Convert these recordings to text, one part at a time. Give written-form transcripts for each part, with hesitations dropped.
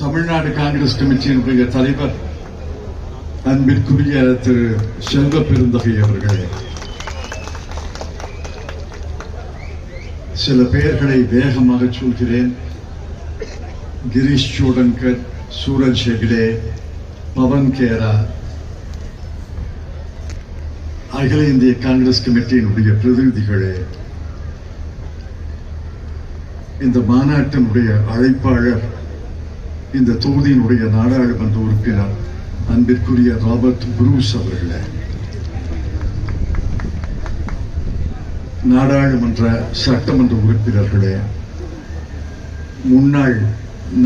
தமிழ்நாடு காங்கிரஸ் கமிட்டியினுடைய தலைவர் அன்பிற்குரிய திரு செல்வ பெருந்தகை அவர்களே, சில பெயர்களை வேகமாக சொல்கிறேன். கிரீஷ் சோடன்கர், சூரஜ் ஹெக்டே, பவன் கேரா, அகில இந்திய காங்கிரஸ் கமிட்டியினுடைய பிரதிநிதிகளே, இந்த மாநாட்டினுடைய அழைப்பாளர், இந்த தொகுதியினுடைய நாடாளுமன்ற உறுப்பினர் அன்பிற்குரிய ராபர்ட் புரூஸ் அவர்களே, நாடாளுமன்ற சட்டமன்ற உறுப்பினர்களே, முன்னாள்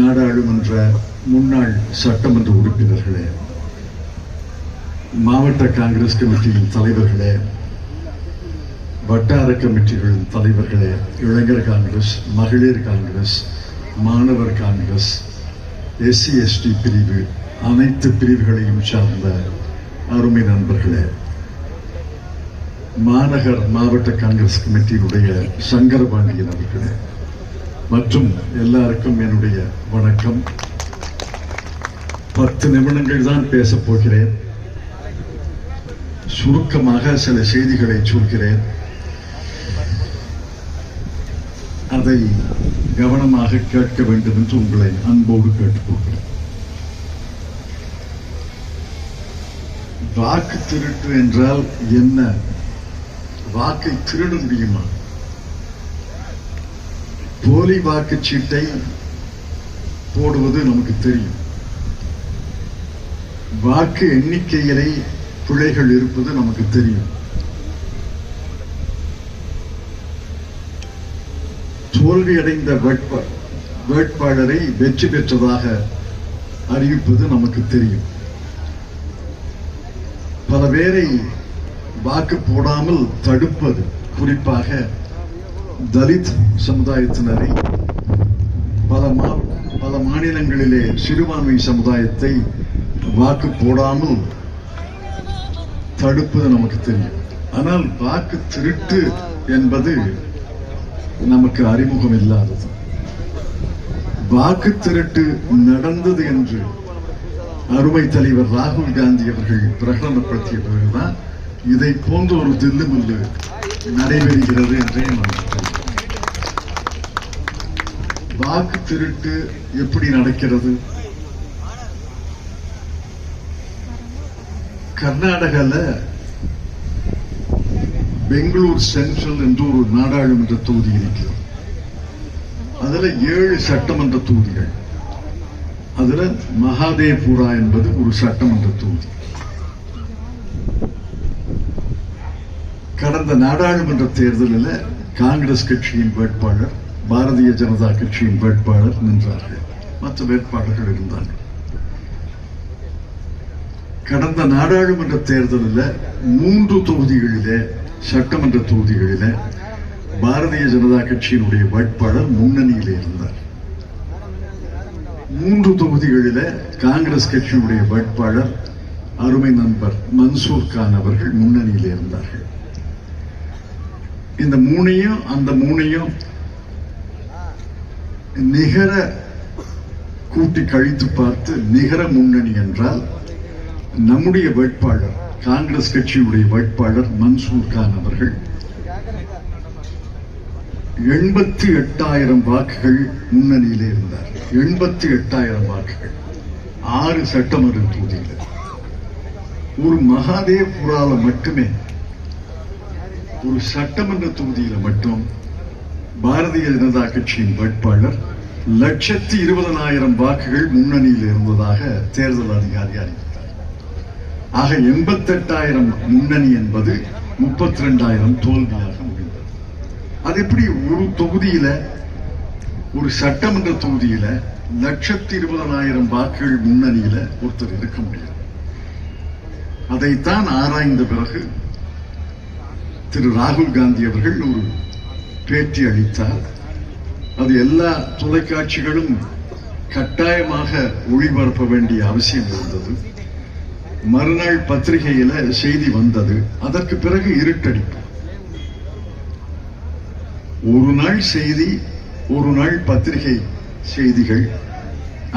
நாடாளுமன்ற முன்னாள் சட்டமன்ற உறுப்பினர்களே, மாவட்ட காங்கிரஸ் கமிட்டியின் தலைவர்களே, வட்டார கமிட்டிகளின் தலைவர்களே, இளைஞர் காங்கிரஸ், மகளிர் காங்கிரஸ், மாணவர் காங்கிரஸ், SC ST பிரிவு, அனைத்து பிரிவுகளையும் சார்ந்த அருமை நண்பர்களே, மாநகர் மாவட்ட காங்கிரஸ் கமிட்டியினுடைய சங்கரபாண்டியன் அவர்களே மற்றும் எல்லாருக்கும் என்னுடைய வணக்கம். 10 நிமிடங்கள் தான் பேசப் போகிறேன். சுருக்கமாக சில செய்திகளை சொல்கிறேன். அதை கவனமாக கேட்க வேண்டும் என்று உங்களை அன்போடு கேட்டுக்கொள்கிறேன். வாக்கு திருட்டு என்றால் என்ன? வாக்கை திருட முடியுமா? போலி வாக்குச்சீட்டை போடுவது நமக்கு தெரியும். வாக்கு எண்ணிக்கையிலே பிழைகள் இருப்பது நமக்கு தெரியும். தோல்வியடைந்த வேட்பாளரை வெற்றி பெற்றதாக அறிவிப்பது நமக்கு தெரியும். பல பேரை வாக்கு போடாமல் தடுப்பது, குறிப்பாக தலித் சமுதாயத்தினரை, பல மாநிலங்களிலே சிறுபான்மை சமுதாயத்தை வாக்கு போடாமல் தடுப்பது நமக்கு தெரியும். ஆனால் வாக்கு திருட்டு என்பது நமக்கு அறிமுகம் இல்லாதது. வாக்கு திருட்டு நடந்தது என்று அருமை தலைவர் ராகுல் காந்தி அவர்கள் பிரகடனப்படுத்திய பிறகுதான் இதை போன்ற ஒரு தில்லுமுல்லு நடைபெறுகிறது என்றே நான். வாக்கு திருட்டு எப்படி நடக்கிறது? கர்நாடகால பெங்களூர் சென்ட்ரல் என்று ஒரு நாடாளுமன்ற தொகுதி இருக்கிறது. அதுல 7 சட்டமன்ற தொகுதிகள். அதுல மகாதேவ்புரா என்பது ஒரு சட்டமன்ற தொகுதி. கடந்த நாடாளுமன்ற தேர்தலில் காங்கிரஸ் கட்சியின் வேட்பாளர், பாரதிய ஜனதா கட்சியின் வேட்பாளர் நின்றார்கள். மற்ற வேட்பாளர்கள் இருந்தார்கள். கடந்த நாடாளுமன்ற தேர்தலில் 3 தொகுதிகளிலே, சட்டமன்ற தொகுதிகளிலே பாரதிய ஜனதா கட்சியினுடைய வேட்பாளர் முன்னணியிலே இருந்தார். 3 தொகுதிகளிலே காங்கிரஸ் கட்சியினுடைய வேட்பாளர் அருமை நண்பர் மன்சூர் கான் அவர்கள் முன்னணியிலே இருந்தார்கள். இந்த அந்த மூணையும் நிகர கூட்டி கழித்து பார்த்து நிகர முன்னணி என்றால் நம்முடைய வேட்பாளர், காங்கிரஸ் கட்சியுடைய வேட்பாளர் மன்சூர் கான் அவர்கள் 88,000 வாக்குகள் முன்னணியிலே இருந்தார். 88,000 வாக்குகள் 6 சட்டமன்ற தொகுதியில். ஒரு மகாதேவ்புரால மட்டுமே, ஒரு சட்டமன்ற தொகுதியில மட்டும் பாரதிய ஜனதா கட்சியின் வேட்பாளர் 120,000 வாக்குகள் முன்னணியில் இருந்ததாக தேர்தல் அதிகாரி அறிவித்தார். ஆக 88,000 முன்னணி என்பது 32,000 தோல்வியாக முடிந்தது. அது எப்படி ஒரு தொகுதியில, ஒரு சட்டமன்ற தொகுதியில 120,000 வாக்குகள் முன்னணியில ஒருத்தர் இருக்க முடியும்? அதைத்தான் ஆராய்ந்த பிறகு திரு ராகுல் காந்தி அவர்கள் ஒரு பேட்டி அளித்தார். அது எல்லா தொலைக்காட்சிகளும் கட்டாயமாக ஒளிபரப்ப வேண்டிய அவசியம் இருந்தது. மறுநாள் பத்திரிகையில செய்தி வந்தது. அதற்கு பிறகு இருட்டடிப்பு. ஒரு நாள் செய்தி, ஒரு நாள் பத்திரிகை செய்திகள்,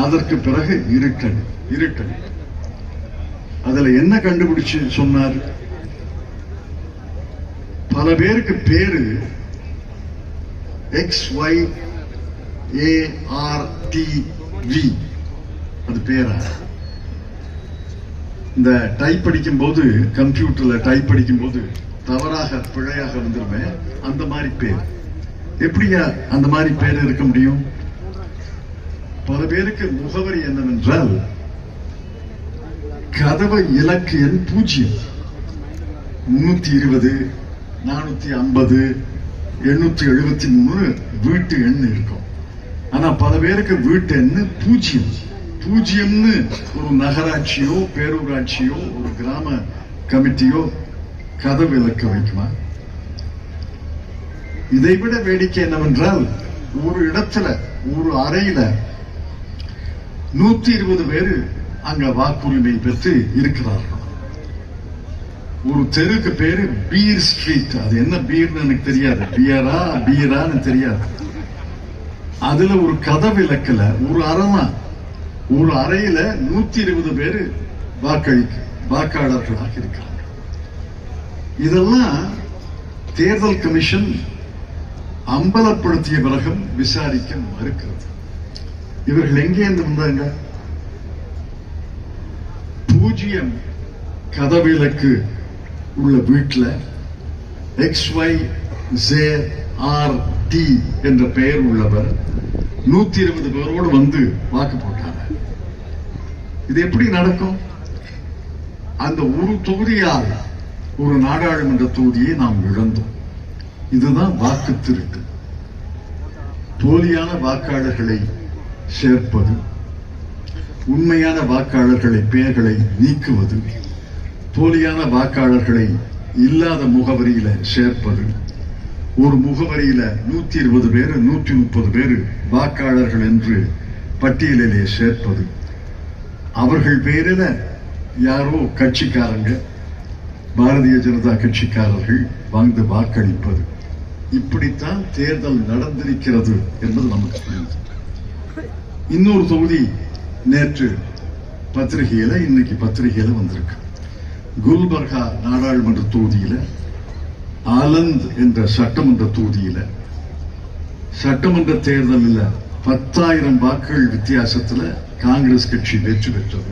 அதற்கு பிறகு இருட்டடி. அதுல என்ன கண்டுபிடிச்சு சொன்னார்? பல பேருக்கு பேரு XYARTV. அது பேரா? இந்த டைப் படிக்கும் போது, கம்ப்யூட்டர்ல டைப் படிக்கும் போது தவறாக பிழையாக வந்துருமே, அந்த மாதிரி பேர். எப்படியா அந்த மாதிரி பேர் இருக்க முடியும்? பல பேருக்கு முகவரி என்னவென்றால் கதவு இலக்கு எண் 0, 320, 450, 873 வீட்டு எண் இருக்கும். ஆனா பல பேருக்கு வீட்டு எண் 0. 0ன்னு ஒரு நகராட்சியோ பேரூராட்சியோ ஒரு கிராம கமிட்டியோ கதவு இலக்கு வைக்குமா? இதைவிட வேடிக்கை என்னவென்றால், ஒரு இடத்துல ஒரு அறையில 120 பேரு அங்க வாக்குரிமை பெற்று இருக்கிறார்கள். ஒரு தெருக்கு பேரு பீர் ஸ்ட்ரீட். அது என்ன பீர்னு எனக்கு தெரியாது, பீரான்னு தெரியாது. அதுல ஒரு கதவு இலக்குல ஒரு அறையில 120 பேரு வாக்காளர்களாக இருக்கிறாங்க. இதெல்லாம் தேர்தல் கமிஷன் அம்பலப்படுத்திய பிறகும் விசாரிக்க மறுக்கிறது. இவர்கள் எங்கே இருந்து வந்தாங்க? 0 கதவிலக்கு உள்ள வீட்டில் XYZRT என்ற பெயர் உள்ளவர் 120 பேரோடு வந்து வாக்கு போட்டார். இது எப்படி நடக்கும்? அந்த ஒரு தொகுதியால் ஒரு நாடாளுமன்ற தொகுதியை நாம் இழந்தோம். இதுதான் வாக்கு திருட்டு. போலியான வாக்காளர்களை சேர்ப்பது, உண்மையான வாக்காளர்களை பெயர்களை நீக்குவது, போலியான வாக்காளர்களை இல்லாத முகவரியில சேர்ப்பது, ஒரு முகவரியில 120 பேர் 130 பேர் வாக்காளர்கள் என்று பட்டியலிலே சேர்ப்பது, அவர்கள் பேரில யாரோ கட்சிக்காரங்க, பாரதிய ஜனதா கட்சிக்காரர்கள் வந்து வாக்களிப்பது, இப்படித்தான் தேர்தல் நடந்திருக்கிறது என்பது நமக்கு புரியுது. இன்னொரு தொகுதி நேற்று பத்திரிகையில, இன்னைக்கு பத்திரிகையில வந்திருக்கு. குல்பர்கா நாடாளுமன்ற தொகுதியில, ஆலந்த் என்ற சட்டமன்ற தொகுதியில சட்டமன்ற தேர்தலில் 10,000 வாக்குகள் வித்தியாசத்துல காங்கிரஸ் கட்சி வெற்றி பெற்றது.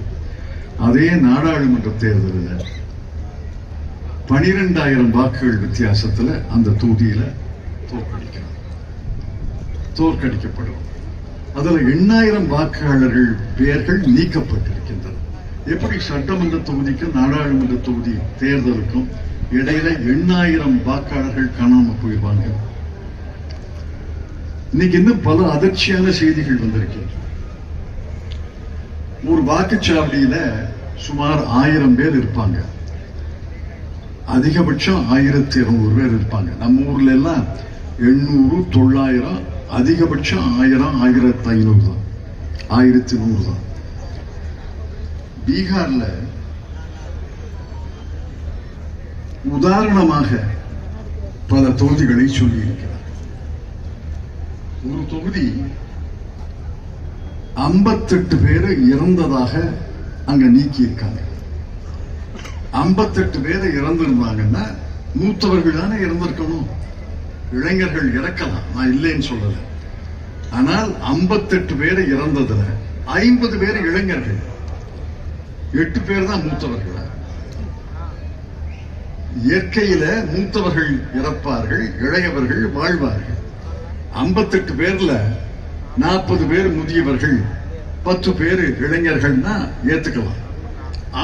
அதே நாடாளுமன்ற தேர்தலில் 12,000 வாக்குகள் வித்தியாசத்துல அந்த தொகுதியில தோற்கடிக்கப்படும். அதுல 8,000 வாக்காளர்கள் பெயர்கள் நீக்கப்பட்டிருக்கின்றன. எப்படி சட்டமன்ற தொகுதிக்கும் நாடாளுமன்ற தொகுதி தேர்தலுக்கும் இடையில 8,000 வாக்காளர்கள் காணாம போயிடுவாங்க? இன்னைக்கு இன்னும் பல அதிர்ச்சியான செய்திகள் வந்திருக்கின்றன. ஒரு வாக்குச்சாவடியில சுமார் 1000 பேர் இருப்பாங்க. அதிகபட்சம் 1200 பேர் இருப்பாங்க. நம்ம ஊர்ல எல்லாம் 800, 900, அதிகபட்சம் 1000, 1500 தான், 1100 தான். பீகார்ல உதாரணமாக பல தொகுதிகளை சொல்லி இருக்கிறார். ஒரு தொகுதி 58 பேர் இறந்ததாக அங்க நீக்கி இருக்காங்க. 58 பேர் இறந்திருந்தாங்கன்னா மூத்தவர்கள் தானே இறந்திருக்கணும். இளைஞர்கள் இறக்கலாம், நான் இல்லைன்னு சொல்லல. ஆனால் 58 பேர் இறந்ததுல 50 பேர் இளைஞர்கள், 8 பேர் தான் மூத்தவர்கள். இயற்கையில மூத்தவர்கள் இறப்பார்கள், இளையவர்கள் வாழ்வார்கள். 58 பேர்ல 40 பேர் முதியவர்கள், 10 பேர் இளைஞர்கள்னா ஏத்துக்கலாம்.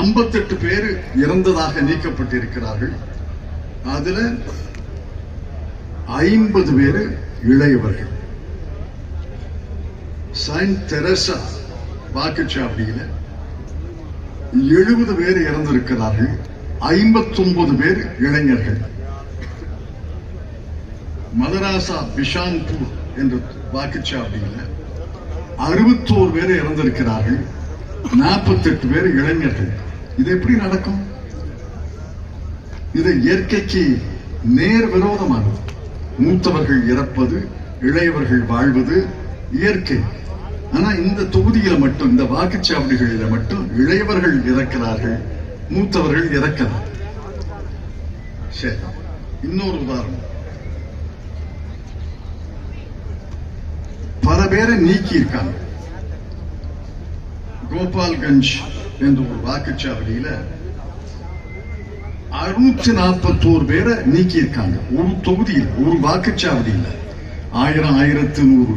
58 பேர் இறந்ததாக நீக்கப்பட்டிருக்கிறார்கள். அதுல 50 பேர் இளையவர்கள். செயின்ட் தெரசா வாக்குச்சாவடியில 70 பேர் இறந்திருக்கிறார்கள், 59 பேர் இளைஞர்கள். மதராசா பிஷான்பூர் என்ற வாக்குச்சாவடியில 61 பேர் இறந்திருக்கிறார்கள், 48 பேர் இளைஞர்கள். இது எப்படி நடக்கும்? இது இயற்கைக்கு நேர் விரோதமானது. மூத்தவர்கள் இறப்பது, இளையவர்கள் வாழ்வது இயற்கை. ஆனா இந்த தொகுதியில மட்டும், இந்த வாக்குச்சாவடிகளில மட்டும் இளையவர்கள் இறக்கிறார்கள், மூத்தவர்கள் இறக்கிறார். சரி, இன்னொரு உதாரணம். பல பேரை நீக்கி இருக்காங்க. கோபால்கஞ்ச் என்ற ஒரு வாக்குச்சாவடியில 641 பேரை நீக்கி இருக்காங்க. ஒரு தொகுதியில், ஒரு வாக்குச்சாவடியில் 1100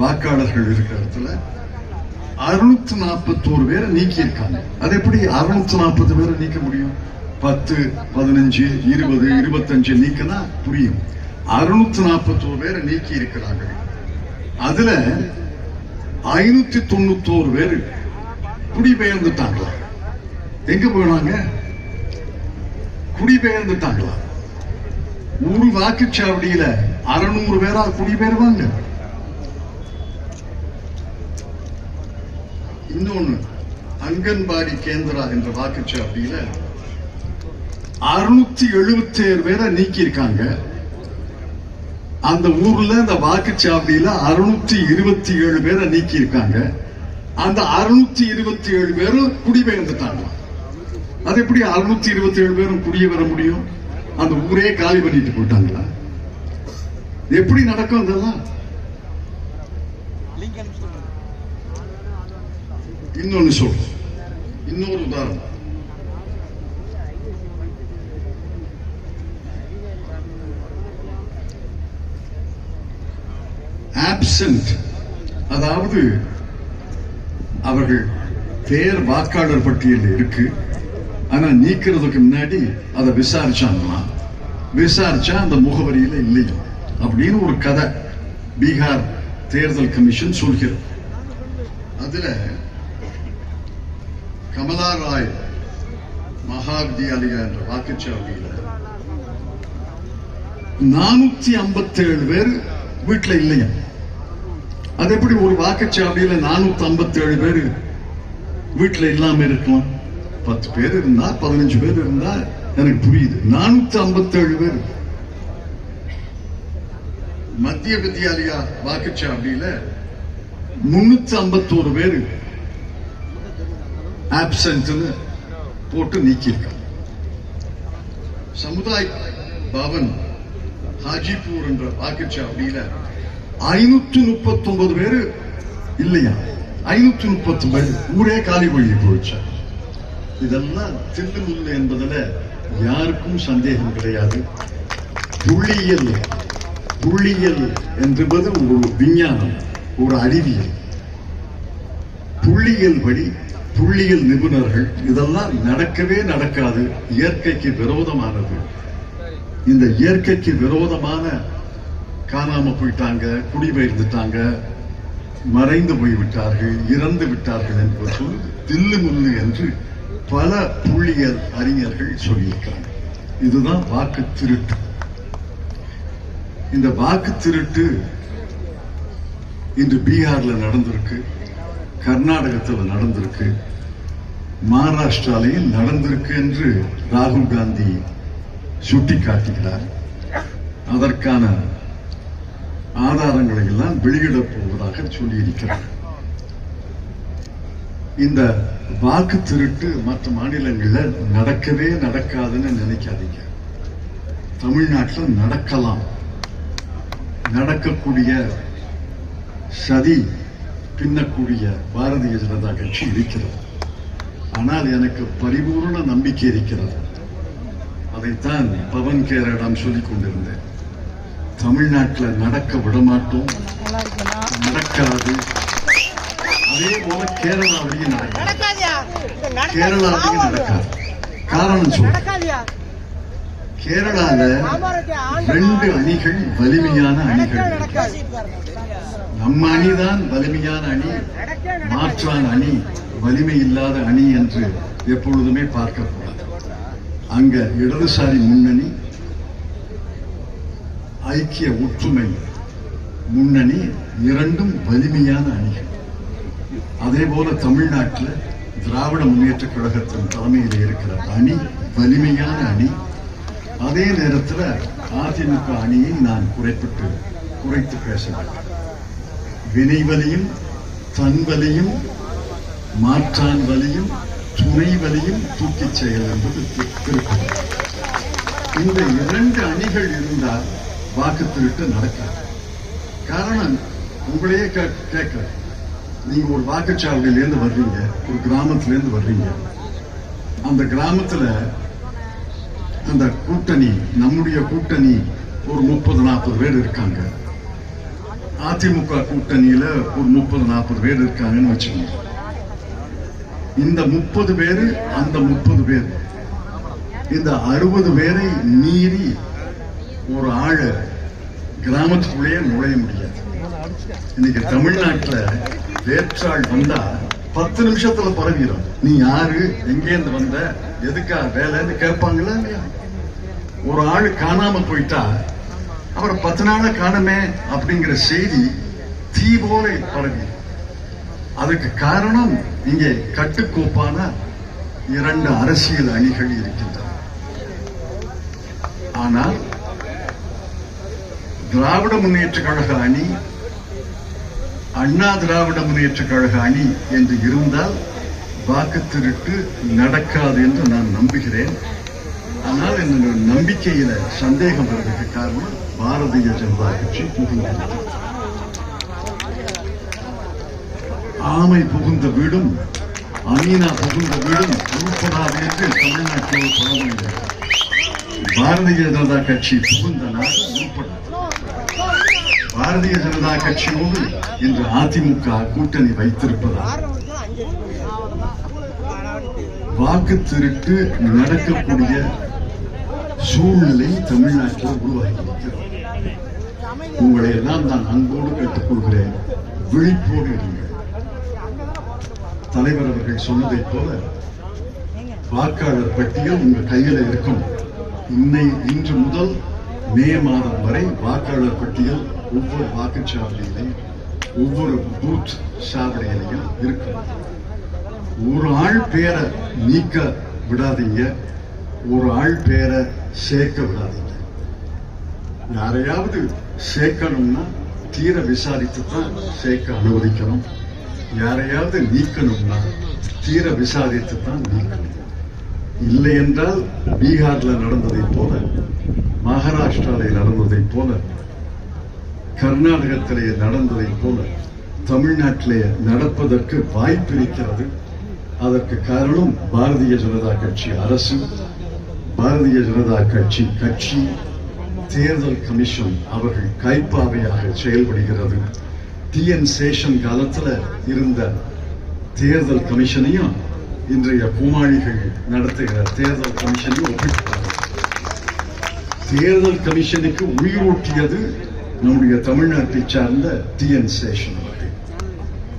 வாக்காளர்கள் இருக்கிற இடத்துல 641 பேரை நீக்கி இருக்காங்க. அது எப்படி 640 பேரை நீக்க முடியும்? 10, 15, 20, 25 நீக்கினா புரியும். 641 பேரை நீக்கி இருக்கிறாங்க. அதுல 591 பேர் குடிபெயர்ந்துட்டாங்களா? எங்க போனாங்க? குடிபெயர்ந்துட்டாங்களா? ஒரு வாக்குச்சாவடியில 600 பேரா குடிபெயர்வாங்க? இன்னொன்னு, அங்கன்வாடி கேந்திரா என்ற வாக்குச்சாவடியில 677 பேரை நீக்கி இருக்காங்க. அந்த ஊர்ல, அந்த வாக்குச்சாவடியில 627 பேரை நீக்கி இருக்காங்க. அந்த 627 பேரும் குடிபெயர்ந்துட்டாங்க. அது எப்படி 627 பேரும் குடியே வர முடியும்? அந்த ஊரே காலி பண்ணிட்டு போயிட்டாங்களா? எப்படி நடக்கும் இதெல்லாம்? இன்னொன்னு சொல்றேன், இன்னொரு உதாரணம். ஆப்சென்ட், அதாவது அவர்கள் பேர் வாக்காளர் பட்டியலில் இருக்கு, ஆனா நீக்கிறதுக்கு முன்னாடி அதை விசாரிச்சாங்களா? விசாரிச்சா அந்த முகவரியில இல்லையா அப்படின்னு ஒரு கதை பீகார் தேர்தல் கமிஷன் சொல்கிறது. அதுல கமலா ராய் மகா வித்யாலயா என்ற வாக்குச்சாவடியில 457 பேர் வீட்டுல இல்லையா? அது எப்படி ஒரு வாக்குச்சாவடியில 457 பேர் வீட்டுல இல்லாம இருக்கலாம்? 10 பேர் இருந்தா, 15 பேர் இருந்தா எனக்கு புரியுது. 457 பேர். மத்திய வித்யாலயா வாக்குச்சாவடியில 351 பேர் ஆப்சென்ட் போட்டு நீக்கியிருக்காங்க. சமுதாய பவன் ஹாஜிபூர் என்ற வாக்குச்சாவடியில 539 பேரு இல்லையா? 530 பேர் ஊரே காலி பண்ணி போயிடுச்சா? இதெல்லாம் தில்லுமுல்லு என்பதுல யாருக்கும் சந்தேகம் கிடையாது. புள்ளியியல் என்பது ஒரு விஞ்ஞானம், ஒரு அறிவியல். புள்ளியியல் படி, புள்ளியியல் நிபுணர்கள் இதெல்லாம் நடக்கவே நடக்காது, இயற்கைக்கு விரோதமானது. இந்த இயற்கைக்கு விரோதமான காணாம போயிட்டாங்க, குடிபெயர்ந்துட்டாங்க, மறைந்து போய்விட்டார்கள், இறந்து விட்டார்கள் என்பது சொல்லுது தில்லு முள்ளு என்று பல புள்ளியியல் அறிஞர்கள் சொல்லியிருக்கிறாங்க. இதுதான் வாக்கு திருட்டு. இந்த வாக்கு திருட்டு இன்று பீகார்ல நடந்திருக்கு, கர்நாடகத்தில் நடந்திருக்கு, மகாராஷ்டிராலையும் நடந்திருக்கு என்று ராகுல் காந்தி சுட்டிக்காட்டுகிறார். அதற்கான ஆதாரங்களை எல்லாம் வெளியிடப் போவதாக சொல்லியிருக்கிறார். இந்த வாக்கு திருட்டு மற்ற மாநிலங்களில் நடக்கவே நடக்காதுன்னு நினைக்காதீங்க. தமிழ்நாட்டில் நடக்கலாம். நடக்கக்கூடிய சதி பின்னக்கூடிய பாரதிய ஜனதா கட்சி இருக்கிறது. ஆனால் எனக்கு பரிபூர்ண நம்பிக்கை இருக்கிறது. அதைத்தான் பவன் கேரடம் சொல்லிக் கொண்டிருந்தேன். தமிழ்நாட்டில் நடக்க விடமாட்டோம், நடக்காது. அதே போல கேரளாவிலையும் நடக்காது. கேரளாவிலையும் நடக்காது. காரணம் சொல்ல, கேரளால 2 அணிகள் வலிமையான அணிகள். நம்ம அணிதான் வலிமையான அணி, மாற்றான அணி வலிமை இல்லாத அணி என்று எப்பொழுதுமே பார்க்கக்கூடாது. அங்க இடதுசாரி முன்னணி, ஐக்கிய ஒற்றுமை முன்னணி, இரண்டும் வலிமையான அணிகள். அதே போல தமிழ்நாட்டில் திராவிட முன்னேற்ற கழகத்தின் தலைமையில் இருக்கிற அணி வலிமையான அணி. அதே நேரத்தில் அதிமுக அணியை நான் குறைத்து பேசுகிறேன். வினைவலியும் தன் வலியும் மாற்றான் வலியும் துணை வலியும் தூக்கிச் செயல் என்பது திருக்குறள். இந்த இரண்டு அணிகள் இருந்தால் வாக்கு திருட்டு நடக்காது. காரணம் உங்களையே கேட்க, நீங்க ஒரு வாக்குச்சாவடியிலேருந்து வர்றீங்க, ஒரு கிராமத்திலேருந்து வர்றீங்க. அந்த கிராமத்துல அந்த கூட்டணி, நம்முடைய கூட்டணி ஒரு 30-40 பேர் இருக்காங்க. அதிமுக கூட்டணியில ஒரு 30-40 பேர் இருக்காங்கன்னு வச்சுக்கோங்க. இந்த 30 பேரு அந்த 30 பேர் இந்த 60 பேரை மீறி ஒரு ஆளு கிராமத்துக்குள்ளேயே நுழைய முடியாது. இன்னைக்கு தமிழ்நாட்டுல வேற்றாள் வந்தா 10 நிமிஷத்துல பரவிடும். நீ யாரு, எங்கேருந்து வந்த, எதுக்கா வேலைன்னு கேட்பாங்களா இல்லையா? ஒரு ஆளு காணாம போயிட்டா அப்புறம் 10 நாள காணமே அப்படிங்கிற செய்தி தீ போல பரவி. அதுக்கு காரணம் இங்கே கட்டுக்கோப்பான 2 அரசியல் அணிகள் இருக்கின்றன. ஆனால் திராவிட முன்னேற்ற கழக அணி, அண்ணா திராவிட முன்னேற்ற கழக அணி என்று இருந்தால் வாக்கு திருட்டு நடக்காது என்று நான் நம்புகிறேன். ஆனால் என்னுடைய நம்பிக்கையில சந்தேகம் வருவதற்கு காரணம் பாரதிய ஜனதா கட்சி புகுந்தது. ஆமை புகுந்த வீடும் அமீனா புகுந்த வீடும் உருப்படாது என்று தமிழ்நாட்டில் பழமொழி. பாரதிய ஜனதா கட்சி புகுந்த நாடு உருப்படாது. பாரதிய ஜனதா கட்சியோடு இன்று அதிமுக கூட்டணி வைத்திருப்பதால் வாக்கு திருட்டு நடக்கக்கூடிய சூழ்நிலை தமிழ்நாட்டில் உருவாகியிருக்கிறது. உங்களை எல்லாம் நான் அன்போடு கேட்டுக்கொள்கிறேன், விழிப்போடு இருங்கள். தலைவர் அவர்கள் சொன்னதைப் போல வாக்காளர் பட்டியல் உங்க கையில இருக்கும். இன்று முதல் மே மாதம் வரை வாக்காளர் பட்டியல் ஒவ்வொரு வாக்குச்சாவடியிலையும் ஒவ்வொரு பூத் சாவடியிலையும் இருக்கும். ஒரு ஆள் பேரை நீக்க விடாதீங்க, ஒரு ஆள் பேரை சேர்க்க விடாதீங்க. யாரையாவது சேர்க்கணும்னா தீர விசாரித்து தான் சேர்க்க அனுமதிக்கணும். யாரையாவது நீக்கணும்னா தீர விசாரித்து தான் நீக்கணும். இல்லை என்றால் பீகார்ல நடந்ததை போல, மகாராஷ்டிராவில் நடந்ததை போல, கர்நாடகத்திலே நடந்ததை போல தமிழ்நாட்டிலே நடப்பதற்கு வாய்ப்பு இருக்கிறது. அதற்கு காரணம் பாரதிய ஜனதா கட்சி அரசு, பாரதிய ஜனதா கட்சி தேர்தல் கமிஷன் அவர்கள் கைப்பாவையாக செயல்படுகிறது. டிஎன் சேஷன் காலத்துல இருந்த தேர்தல் கமிஷனையும் இன்றைய கோமாளிகள் நடத்துகிற தேர்தல் கமிஷனையும் ஒப்பிட்டார்கள். தேர்தல் கமிஷனுக்கு உயிரூட்டியது நம்முடைய தமிழ்நாட்டை சார்ந்த டிஎன் சேஷன் அவர்கள்.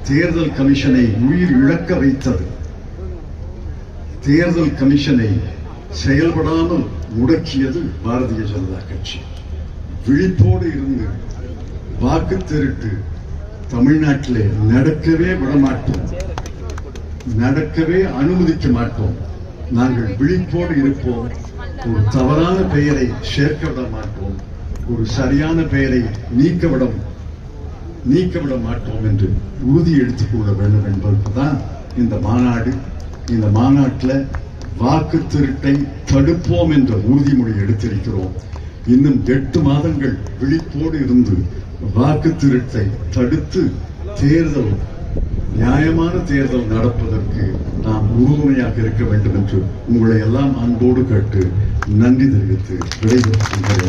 தேர்தல் கமிஷனை உயிர் இழக்க வைத்தது, தேர்தல் கமிஷனை செயல்படாமல் முடக்கியது பாரதிய ஜனதா கட்சி. விழிப்போடு இருந்து வாக்கு திருட்டு தமிழ்நாட்டிலே நடக்கவே விடமாட்டோம், நடக்கவே அனுமதிக்க மாட்டோம். நாங்கள் விழிப்போடு இருப்போம். ஒரு தவறான பெயரை சேர்க்க விட மாட்டோம், ஒரு சரியான பெயரை நீக்கவிட மாட்டோம் என்று உறுதி எடுத்துக்கொள்ள வேண்டும் என்பதுதான் இந்த மாநாடு. இந்த மாநாட்டில் வாக்கு திருட்டை தடுப்போம் என்ற உறுதிமொழி எடுத்திருக்கிறோம். இன்னும் 8 மாதங்கள் விழிப்போடு இருந்து வாக்கு திருட்டை தடுத்து தேர்தல், நியாயமான தேர்தல் நடப்பதற்கு நாம் உறுதுணையாக இருக்க வேண்டும் என்று உங்களை எல்லாம் அன்போடு கேட்டு நன்றி தெரிவித்து விடைபெறுகின்றேன்.